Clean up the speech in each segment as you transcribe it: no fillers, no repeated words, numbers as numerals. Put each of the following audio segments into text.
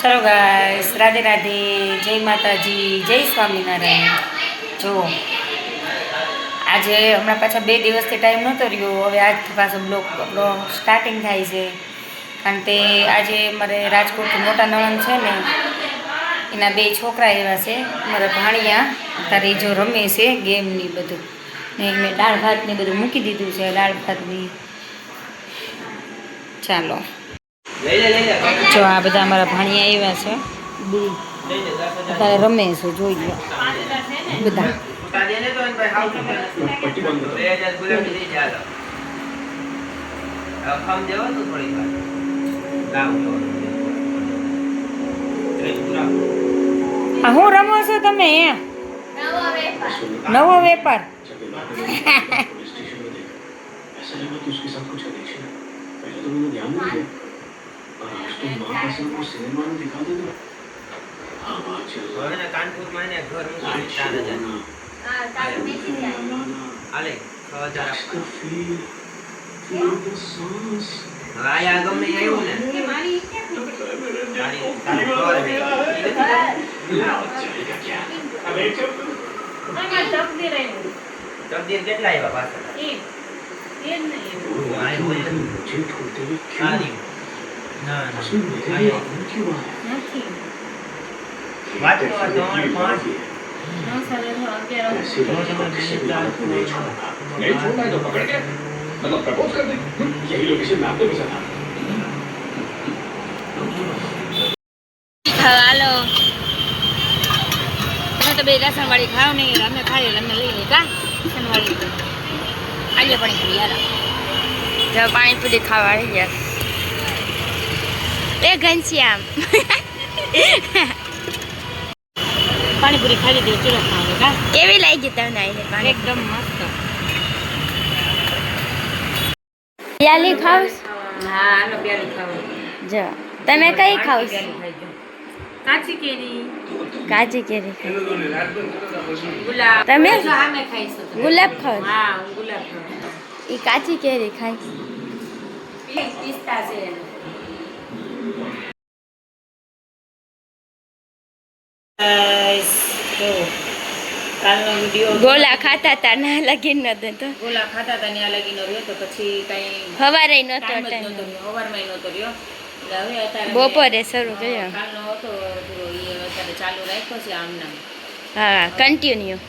ચલો ગાઈસ, રાધે રાધે, જય માતાજી, જય સ્વામિનારાયણ. જો આજે હમણાં પાછા 2 દિવસથી ટાઈમ નહોતો રહ્યો. હવે આજથી પાછો બ્લોગ આપણો સ્ટાર્ટિંગ થાય છે. કારણ કે આજે મારે રાજકોટથી મોટા નણંદ છે ને, એના 2 છોકરા એવા છે. મારા ભાણિયા અત્યારે જો રમે છે ગેમની બધું, ને મેં દાળ ભાતને બધું મૂકી દીધું છે. દાળ ભાતની ચાલો જો આ બધા અમારા ભાણિયા એવા છે, અત્યારે રમે છે. જોઈ લો બધા. હું રમો છો તમે? નવો વેપાર. कानपुर में घर में 4,000 आले 6,000 आया गम नहीं आयो ने तकदीर કેટલા આવ્યા પાછા એ નહીં આય બોલે મુझे छोड़ते हुए क्यों ના નથી વાત તો 5 9 साले हो 11 नहीं छोड़ना है तो पकड़ के मतलब प्रपोज कर दे। यही लोकेशन मैं आपको भेजा था। હાલો, તમે તો બે લસણવાળી ખાવ નહીં, અમે ખાઈએ, અમે લઈ લઈએ કા લસણવાળી. આજે પાણીપુરી યાર, જો પાણીપુરી ખાવા આવી ગયા એ ઘનશ્યામ. પાણીપુરી ખાઈ લીધી. ચલો ખાવે કા કેવી લાગી તમને? આવીને એકદમ મસ્ત. પ્યાલી ખાવ? હા હાલો પ્યાલી ખાવ. જો તમે કઈ ખાવ? કાચી કેરી. કાચી કેરી ગુલાબ. તમે સામે ખાઈছো? ગુલાબ ખાવ? હા ગુલાબ ખાવ. ઈ કાચી કેરી ખાઈ. પિસ્તા છે. કાલનો વિડીયો ગોલા ખાતા હતા ના લગીન નતો તો ગોલા ખાતા હતા ત્યાં લગીન રહ્યો તો પછી કઈ હવારે નતો ટાઈમ હવારમાં નતો રહ્યો. હવે અત્યારે બપોરે શરૂ કર્યો. કાલનો હતો પૂરો એ અત્યારે ચાલુ રાખ્યો છે આમ નામ. હા કન્ટિન્યુ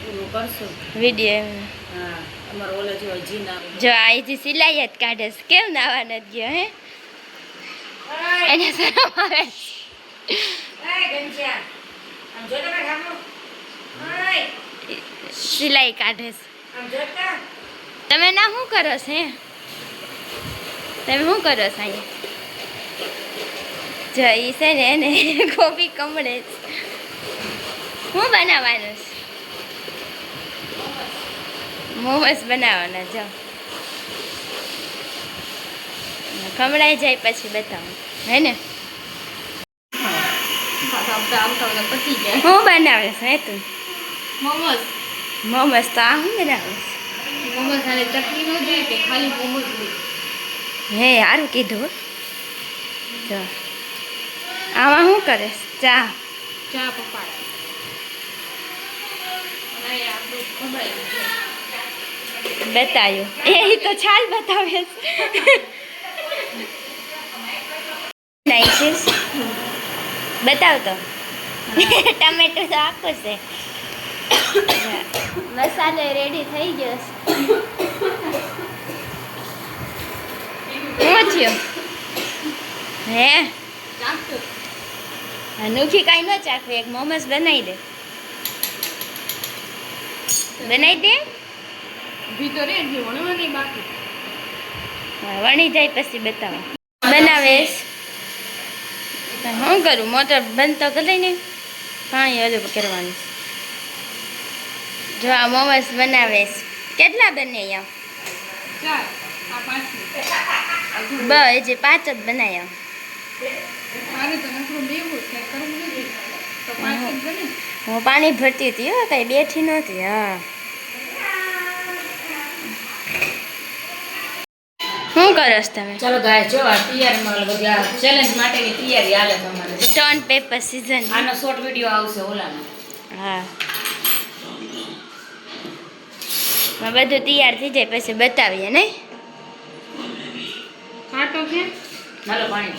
પૂરું કરશું વિડીયો. હા અમારો ઓલો જો જીના જો આઈજી સિલાઈ જ કાઢે છે. કેમ નાવા નથી ગયો હે? એને શરમ આવે. એ ગંજા આમ જો તમે ખામો સિલાઈ કાઢે છે. તમે ના શું કરો છો? તમે શું કરો છો અહીંયા? જો ઈ છે ને એને કોફી કમળે છે. શું બનાવવાનું છે? મોમોસ બનાવવાના. જો કમળાઈ જાય પછી બતાવું હે ને. શું બનાવે છે તું? મોમોસ. મોમોસ તો આ શું બનાવે? મોમોસ અને ચટણી નો જોઈએ કે ખાલી મોમોસ જોઈએ? હે સારું કીધું. જો આમાં શું કરે? ચા. ચા પપ્પા બતાવ્યું એ તો છાલ બતાવે છે. બતાવ તો. ટમેટો તો આપો છે. મસાલો રેડી થઈ ગયો છે. શું થયું હે? અનોખી કાંઈ ન ચાખવે. એક મોમોસ બનાવી દે. બનાવી દે. ભીતરે વણવાની બાકી. વણી જાય પછી બતાવો. બનાવેશ શું કરું? મોટર બંધ તો કરી ને પાણી હજુ કરવાનું. જો આ મોમોસ બનાવેશ. કેટલા બને અહીંયા? 4 આ 5 જે 5 જ બનાવ્યા. હું પાણી ભરતી હતી હો, કઈ બેઠી નહોતી. હા શું કરસ તમે? ચાલો ગાય જો આ તૈયારીમાં બધી આ ચેલેન્જ માટેની તૈયારી હાલે છે અમારે. Stone paper season. આનો શોર્ટ વિડિયો આવશે ઓલાનો. હા બધું તૈયાર થઈ જાય પછી બતાવીએ ને. ખાટો કે હાલો પાણી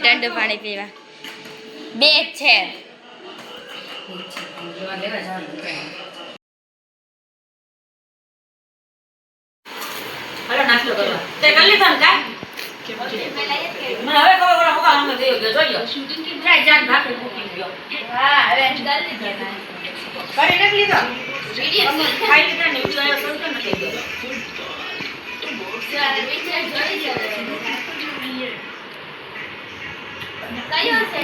ઠંડુ પાણી પીવા. બે જ છે. લેવા જવાનું. હાલો નાસ્તો કરવા. તે કરી લીધો ને કા? મને હવે ખબર પડે મોકા અમે ગયો જોયો. ટ્રાય જાન ભાખરી મૂકી ગયો. હા હવે કરી લીધો. કરી નથી લીધો. ખાઈ લીધા ને વિડિયો આવ્યો તો નથી ગયો. ચાલ વિચાર જોઈ જાવ. કયો છે?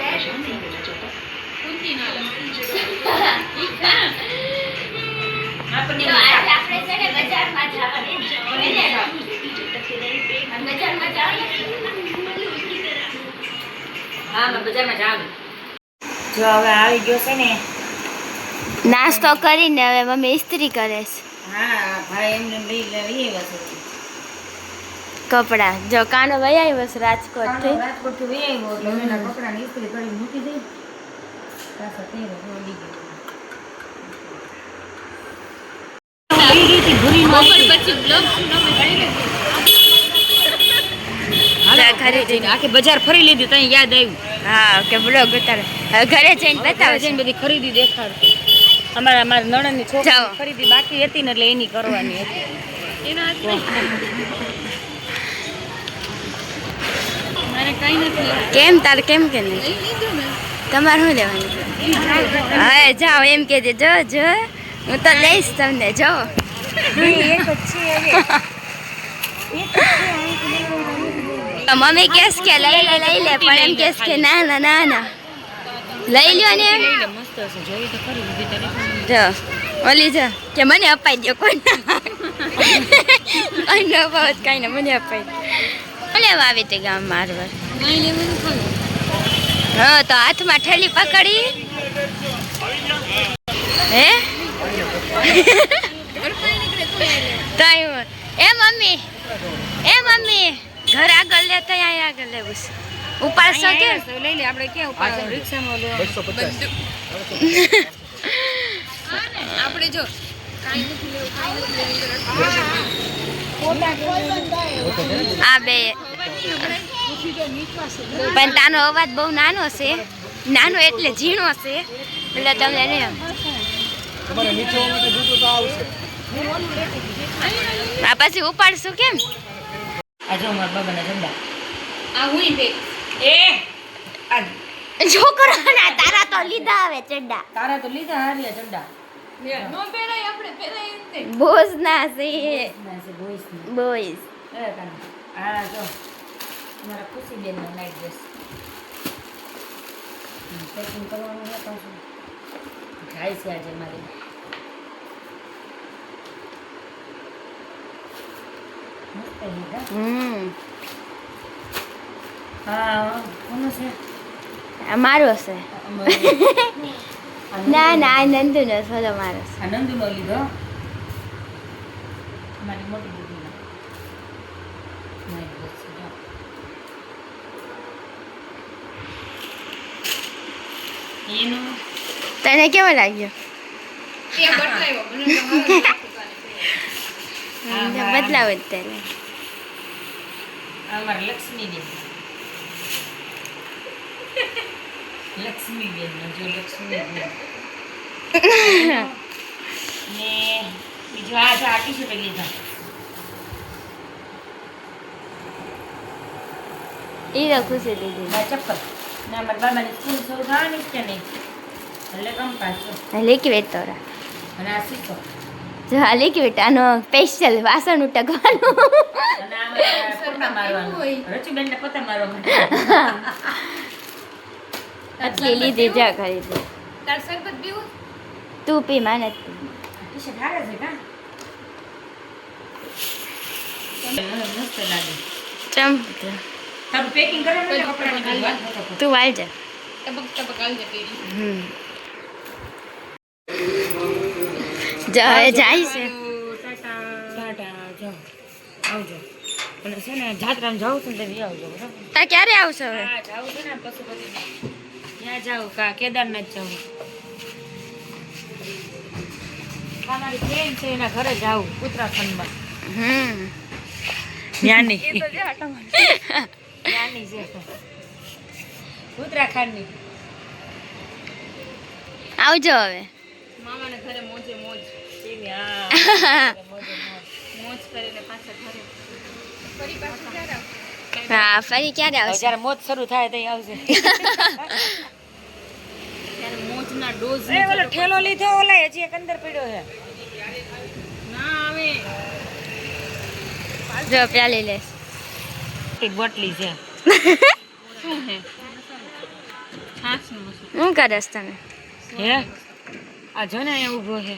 કુંતી ના. આપણે આપણે છે ને બજારમાં જવાની છે. બજારમાં જવાનું. હા મેં બજારમાં જાઉં. જો હવે આવી ગયો છે ને. નાસ્તો કરીને હવે મમ્મી ઇસ્ત્રી કરે છે. હા ભાઈ એમને લઈ લેવી વસ્તુ. કપડા જો કાનો વહી આવ્યો છે રાજકોટ થી. રાજકોટ થી વહી આવ્યો એટલે એના કપડાની ઇસ્ત્રી કરી મૂકી દઈ. પાછા તેરો ઓલી ગયો. આખી બજાર ફરી લીધી તઈ યાદ આવ્યું. હા કે બ્લોગ ઉતારે. હવે ઘરે જઈને બતાવજો. જઈને બધી ખરીદી દેખાડતો. અમારા નણંદની જાઓ. છોકરી ખરીદી બાકી હતી ને એટલે એની કરવાની હતી. મારે કઈ નથી. કેમ તારે કેમ કે નહીં? તમારે શું લેવાનું? હવે જાઓ એમ કે જો જો હું તો લઈશ તમને જો. મમ્મી કેસ કે લઈ લે પણ એમ કેસ કે ના ના ના ના લઈ લ્યો ને. મસ્ત હશે જોઈ તો ખરી લીધી જો ઓલી જો કે મને અપાઈ દો કોઈ ના અપાવ કઈ ના મને અપાઈ દો. લેવા આવી તે ગામ મારવાર. હા તો હાથમાં ઠેલી પકડી હે એ મમ્મી ઘર આગળ લે તો અહીંયા આગળ લેવું છે. ઉપાડશો કે લઈ લે આપણે ક્યાં ઉપાડ રિક્ષામાં લો 250 આપણે જો કાઈ નથી લેવું આ બે પણ તાનો અવાજ બહુ નાનો છે. નાનો એટલે ઝીણો છે એટલે તમને નહીં આ પછી ઉપાડશું કેમ? આ જો મારા બાબાના ઝંડા આ હું દે એ આ છોકરાના તારા તો લીધા આવે ચડ્ડા. તારા તો લીધા હારિયા ઝંડા નો પહેરાય આપણે પહેરાય એમ તે બોઝ ના છે ના છે બોઈસ ને બોઈઝ. એ કાના આ જો મારા ખુશી બેન નો નાઈટ ડ્રેસ પેકિંગ કરવાનું છે પાછું ખાઈ છે આજે મારી મસ્ત લીધા હા કોનો છે આ મારો છે. ના ના આ નંદુ નો સોલો મારો છે. આનંદ નો લીધો મારી મોટી દીદી નાઈટ ડ્રેસ છે જો. એનો તને કેવો લાગ્યો? એ બદલાયો મને તો મારો બદલાવ જ તેને. અમારા લક્ષ્મી બેન લક્ષ્મી બેન જો લક્ષ્મી બેન ને બીજું આ છે 800 લીધા એ તો ખુશી દીધી. આ ચપ્પલ ના મારા બાબાની સ્કૂલ શરૂ થવાની જ છે નહીં એટલે કંપાસ જો લિક્વિડ તોરા અને આ શીખો જો આ લિક્વિડ આનો સ્પેશિયલ વાસણ ઉટકવાનું. અને આમાં પોતા મારવાનું રચુબેનને પોતા મારવા માટે આટલી લીધી જા ખરીદી. તાર સરબત પીવું તું પી માને ટી-શર્ટ હારે છે કા મસ્ત લાગે ચમ તારું પેકિંગ કરવાનું છે કપડાની બધી વાત નતો તું વાલ જા. ટપક આલજે પેરી જાય છે ટાટા જો આવજો અને છે ને જાત્રામાં જાઉં છું ને તમે આવજો બરાબર તા ક્યારે આવશો હવે હા જાઉં છું ને પશુપતિ ત્યાં જાઉં કા કેદારનાથ જાઉં મારી ફ્રેન્ડ છે એના ઘરે જાઉં ઉત્તરાખંડમાં જ્ઞાની જ્ઞાની છે ઉત્તરાખંડની આવજો હવે મામાને ઘરે મોજે મોજ હા મોજ કરીને પાછા ઘરે ફરી પાછું ક્યારે આવ? હા ફરી ક્યારે આવશે જ્યારે મોજ શરૂ થાય તો આવશે ત્યારે મોજના ડોઝ એ ઓલો ઠેલો લીધો ઓલા હજી એક અંદર પડ્યો છે ના આવે જો પ્યાલી લેસ એક બોટલી છે શું હે છાસનું મસું હું કરસ તમે હે આ જો ને અહીંયા ઊભો છે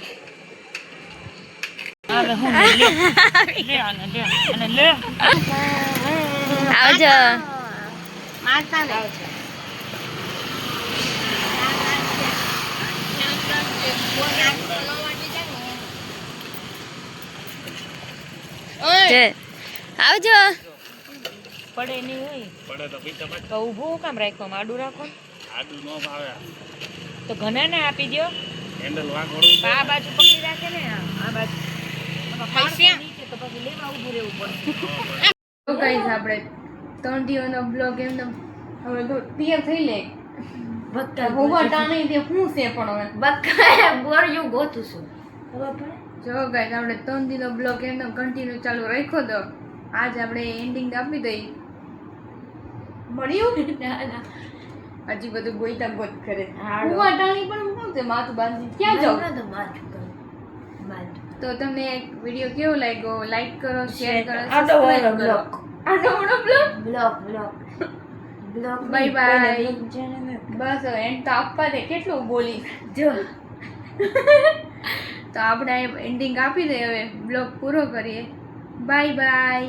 હવે હું લે આને લે અને લે આવજો મારતા ને જય. આવજો પડે નહીં હોય તો ઊભું કામ રાખ્યો આડું રાખો ને. તો ઘણા ને આપી દો આ બાજુ પકડી રાખે ને આ બાજુ નીચે તો પછી લેવા ઊભું રહેવું પડે તો ગાઈસ આપણે 3 દિવસનો બ્લોગ એમને હવે તો તૈયાર થઈ લે હોવા ટાણે તે શું છે પણ હવે બક્કા બોરિયું ગોતું છું ખબર પડે જો ગાઈસ આપણે 3 દિવસનો બ્લોગ એમને કન્ટિન્યુ ચાલુ રાખ્યો તો આજ આપણે એન્ડિંગ આપી દઈ મળ્યું હજી બધું ગોઈતા ગોત કરે હોવા ટાણી પણ શું છે માથું બાંધી ક્યાં જાવ તો તમને એક વિડિયો કેવો લાગ્યો લાઈક કરો શેર કરો સબસ્ક્રાઇબ કરો આનો બ્લોગ બાય બાય બસ એન્ડ તો આપવા દે કેટલું બોલી જો તો આપણે એન્ડિંગ આપી દે હવે બ્લોગ પૂરો કરીએ બાય બાય